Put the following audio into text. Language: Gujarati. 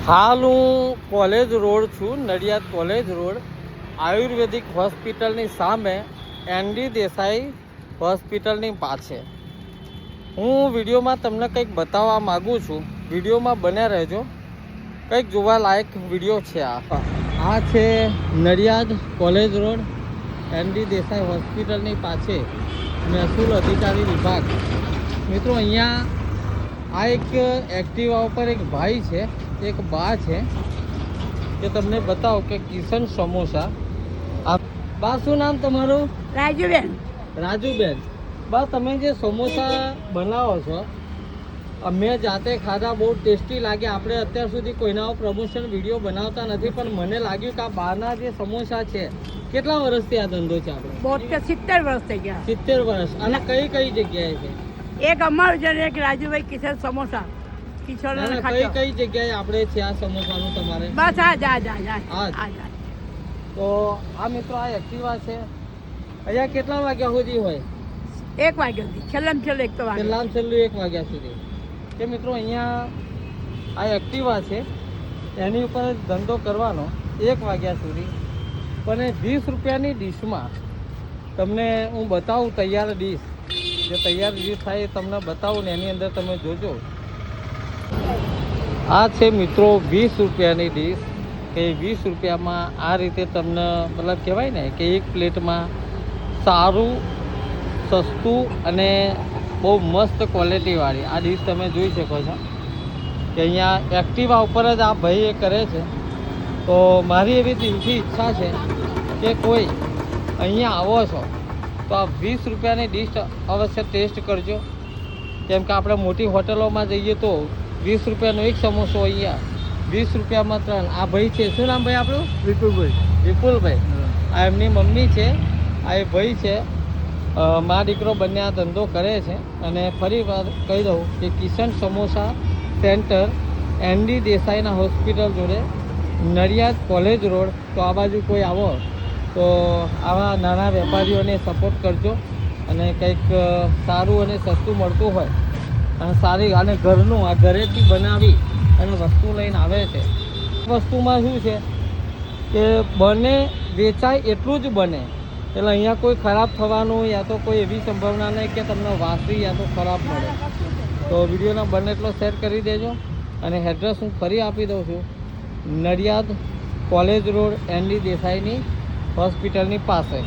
હાલ હું કોલેજ રોડ છું, નડિયાદ કોલેજ રોડ, આયુર્વેદિક હોસ્પિટલની સામે એનડી દેસાઈ હોસ્પિટલની પાસે. હું વિડીયોમાં તમને કંઈક બતાવવા માગું છું. વિડીયોમાં બન્યા રહેજો, કંઈક જોવાલાયક વિડીયો છે. આ છે Nadiad college road, ND Desai હોસ્પિટલની પાસે, મહેસૂલ અધિકારી વિભાગ. મિત્રો, અહીંયા આ એક એક્ટિવા ઉપર એક ભાઈ છે, એક બા છે, કે તમને બતાવો કે કિશન સમોસા. બા, શું નામ તમારું? રાજુબેન. રાજુબેન, બા તમે જે સમોસા બનાવો છો, મેં જાતે ખાધા, બહુ ટેસ્ટી લાગે. આપણે અત્યાર સુધી કોઈના પ્રમોશન વિડીયો બનાવતા નથી, પણ મને લાગ્યું કે આ બહારના જે સમોસા છે, કેટલા વર્ષથી આ ધંધો છે આપણે? 70 વર્ષ થઈ ગયા. 70 વર્ષ. અને કઈ કઈ જગ્યાએ છે? એક અમારું છે ને એક રાજુભાઈ કિશન સમોસા. કઈ કઈ જગ્યાએ આપણે છે આ સમોસાનું તમારે? બસ આ જા. તો આ મિત્રો, આ એક્ટિવા છે. અહીંયા કેટલા વાગ્યા સુધી હોય? 1 વાગ્યા સુધી. છેલ્લામાં છેલ્લું 1 વાગે. છેલ્લામાં છેલ્લું 1 વાગ્યા સુધી. કે મિત્રો, અહીંયા આ એક્ટિવા છે, એની ઉપર ધંધો કરવાનો 1 વાગ્યા સુધી. પણ 20 રૂપિયાની ડીશમાં તમને હું બતાવું, તૈયાર ડીશ, જે તૈયાર ડીશ થાય એ તમને બતાવું ને એની અંદર તમે જોજો. આ છે મિત્રો 20 રૂપિયાની ડીશ, કે 20 રૂપિયામાં આ રીતે તમને મતલબ કહેવાય ને કે એક પ્લેટમાં સારું, સસ્તું અને બહુ મસ્ત ક્વોલિટીવાળી આ ડીશ તમે જોઈ શકો છો. કે અહીંયા એક્ટિવા ઉપર જ આ ભાઈ એ કરે છે. તો મારી એવી દિલથી ઈચ્છા છે કે કોઈ અહીંયા આવો છો તો આ 20 રૂપિયાની ડીશ અવશ્ય ટેસ્ટ કરજો. કેમ કે આપણે મોટી હોટલોમાં જઈએ તો 20 રૂપિયાનો એક સમોસો, અહીંયા 20 રૂપિયામાં 3. આ ભાઈ છે, શું નામ ભાઈ આપણું? વિપુલભાઈ. આ એમની મમ્મી છે, આ એ ભાઈ છે. મા દીકરો બંને આ ધંધો કરે છે. અને ફરી વાર કહી દઉં કે કિશન સમોસા સેન્ટર, એનડી દેસાઈના હોસ્પિટલ જોડે, નડિયાદ કોલેજ રોડ. તો આ બાજુ કોઈ આવો તો આવા નાના વેપારીઓને સપોર્ટ કરજો. અને કંઈક સારું અને સસ્તું મળતું હોય અને સારી અને ઘરનું, આ ઘરેથી બનાવી અને વસ્તુ લઈને આવે છે. વસ્તુમાં શું છે કે બને, વેચાય એટલું જ બને. એટલે અહીંયા કોઈ ખરાબ થવાનું યા તો કોઈ એવી સંભાવના નહીં કે તમને વાસી યા તો ખરાબ મળે. તો વિડીયોના બને એટલો શેર કરી દેજો. અને એડ્રેસ હું ફરી આપી દઉં છું, નડિયાદ કોલેજ રોડ, એનડી દેસાઈની હોસ્પિટલની પાસે.